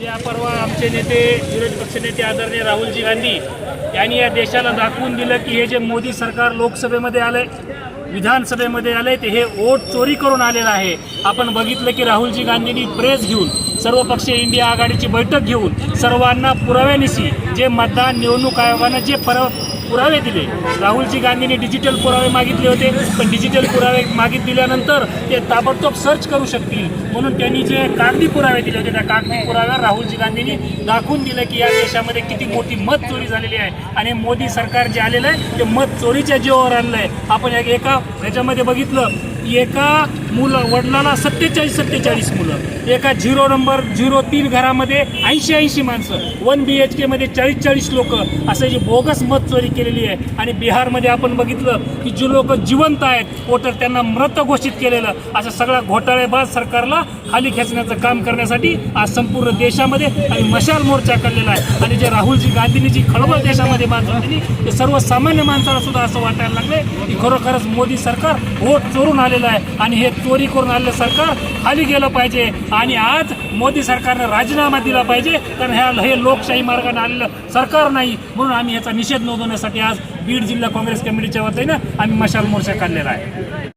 या परवा आमचे नेते विरोधी पक्षनेते आदरणीय राहुलजी गांधी यांनी या देशाला दाखवून दिलं की हे जे मोदी सरकार लोकसभेमध्ये आलंय, विधानसभेमध्ये आलंय, ते हे वोट चोरी करून आलेलं आहे। आपण बघितलं की राहुलजी गांधींनी प्रेस घेऊन, सर्वपक्षीय इंडिया आघाडीची बैठक घेऊन सर्वांना पुराव्यानिशी जे मतदान निवडणूक आयोगानं जे पुरावे दिले, राहुलजी गांधींनी डिजिटल पुरावे मागितले होते, पण डिजिटल पुरावे दिल्यानंतर ते ताबडतोब सर्च करू शकतील म्हणून त्यांनी जे कागदी पुरावे दिले होते, त्या कागदी पुराव्यावर राहुलजी गांधींनी दाखवून दिलं की या देशामध्ये किती मोठी मत चोरी झालेली आहे आणि मोदी सरकार जे आलेलं आहे ते मत चोरीच्या जीवावर आणलं आहे। आपण एका ह्याच्यामध्ये बघितलं, एका वडिलाला 47 मुलं, एका 0 घरामध्ये 80 माणसं, 1 BHK मध्ये 40 लोक, असं जे बोगस मत चोरी केलेली आहे। आणि बिहारमध्ये आपण बघितलं की जे लोक जिवंत आहेत, वोटर त्यांना मृत घोषित केलेलं, असं सगळा घोटाळेबाज सरकारला खाली खेचण्याचं काम करण्यासाठी आज संपूर्ण देशामध्ये आम्ही मशाल मोर्चा काढलेला आहे। आणि जे राहुलजी गांधींनी जी खळबळ देशामध्ये बांधली, ते सर्वसामान्य माणसाला सुद्धा असं वाटायला लागले की खरोखरच मोदी सरकार वोट चोरून आलेलं आहे आणि हे चोरी करून आलेलं सरकार खाली गेलं पाहिजे। आणि आज मोदी सरकारनं राजीनामा दिला पाहिजे, कारण हे लोकशाही मार्गाने आलेलं सरकार नाही। म्हणून आम्ही याचा निषेध नोंदवण्यासाठी आज बीड जिल्हा काँग्रेस कमिटीच्या वतीनं आम्ही मशाल मोर्चा काढलेला आहे।